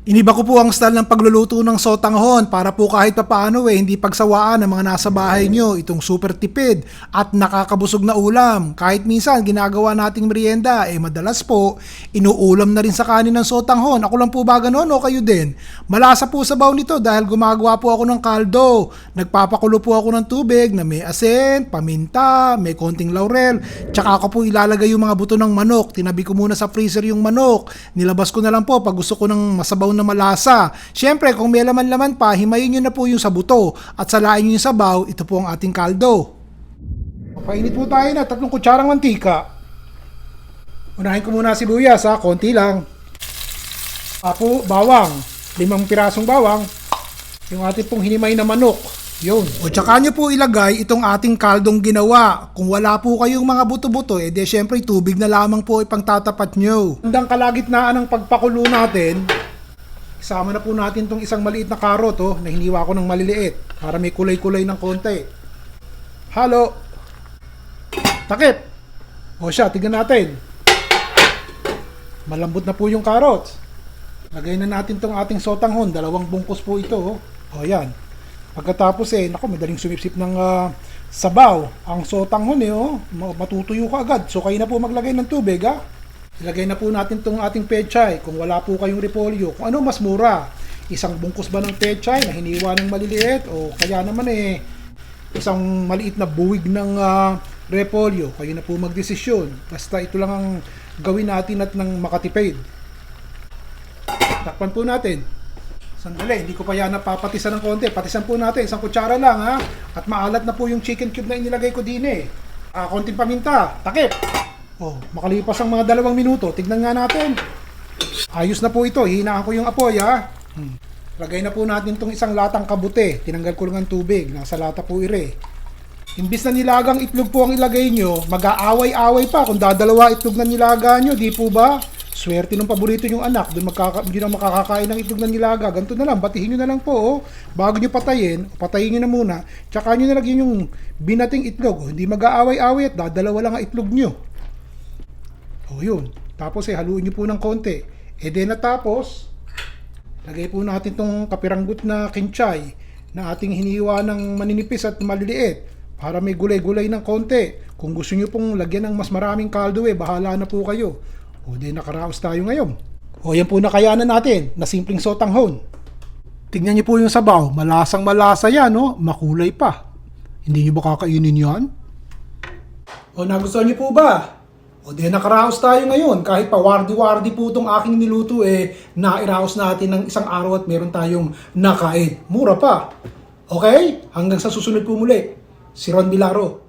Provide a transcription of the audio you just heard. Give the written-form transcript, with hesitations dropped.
Iniba ko po ang style ng pagluluto ng sotanghon para po kahit papaano hindi pagsawaan ng mga nasa bahay nyo itong super tipid at nakakabusog na ulam. Kahit minsan ginagawa nating merienda, madalas po inuulam na rin sa kanin ng sotanghon. Ako lang po ba ganon o kayo din? Malasa po sabaw nito dahil gumagawa po ako ng kaldo. Nagpapakulo po ako ng tubig na may asin, paminta, may konting laurel, tsaka ako po ilalagay yung mga buto ng manok. Tinabi ko muna sa freezer yung manok. Nilabas ko na lang po pag gusto ko ng masabaw na malasa. Siyempre, kung may laman-laman pa, himayin nyo na po yung sa buto at salain nyo yung sabaw, ito po ang ating kaldo. Papainit po tayo na 3 kutsarang mantika. Unahin ko muna sibuyas konti lang. Bawang, 5 pirasong bawang. Yung ating pong hinimay na manok. Yun. O tsaka nyo po ilagay itong ating kaldong ginawa. Kung wala po kayong mga buto-buto, de syempre tubig na lamang po ipang tatapat nyo. Hanggang kalagitnaan ng pagpakulo natin, isama na po natin itong isang maliit na karot na hiniwa ko ng maliliit para may kulay-kulay ng konti. Halo. Takip. O siya, tignan natin. Malambot na po yung carrots. Lagay na natin itong ating sotanghon. 2 bungkus po ito. O yan. Pagkatapos madaling sumipsip ng sabaw. Ang sotanghon matutuyo ka agad. So kayo na po maglagay ng tubig Ilagay na po natin itong ating pechay. Kung wala po kayong repolyo, kung ano mas mura, 1 bungkus ba ng pechay na hiniwa ng maliliit o kaya naman isang maliit na buwig ng repolyo. Kayo na po magdesisyon. Basta ito lang ang gawin natin at nang makatipid. Takpan po natin. Sandali, hindi ko pa yan napapatisan ng konti. Patisan po natin, 1 kutsara lang At maalat na po yung chicken cube na inilagay ko din konting paminta, takip. Makalipas ang mga 2 minuto, tignan nga natin. Ayos na po ito, hihinaan ko yung apoy Lagay na po natin itong 1 latang kabute. Tinanggal ko lang ang tubig, nasa lata po Imbis na nilagang itlog po ang ilagay nyo, mag-aaway-away pa kung dadalawa itlog na nilaga nyo, di po ba? Swerte ng paborito yung anak, hindi na makakakain ng itlog na nilaga. Ganito na lang, batihin nyo na lang po bago nyo patayin nyo na muna, tsaka nyo nalagyan yung binating itlog. Hindi mag-aaway-away at dadalawa lang ang itlog nyo. Yun. Tapos haluin nyo po ng konti. Natapos, lagay po natin tong kapiranggot na kinchay na ating hiniwa ng maninipis at maliliit para may gulay-gulay ng konti. Kung gusto nyo pong lagyan ng mas maraming kaldo bahala na po kayo. Nakaraos tayo ngayon. Yan po nakayanan natin na simpleng sotanghon. Tingnan nyo po yung sabaw. Malasang malasa yan, makulay pa. Hindi nyo ba kakainin yan? Nagustuhan nyo po ba? Nakaraos tayo ngayon. Kahit pa wardi-wardi po itong aking niluto nairaos natin ng 1 araw at meron tayong nakain. Mura pa. Okay? Hanggang sa susunod po muli. Si Ron Bilaro.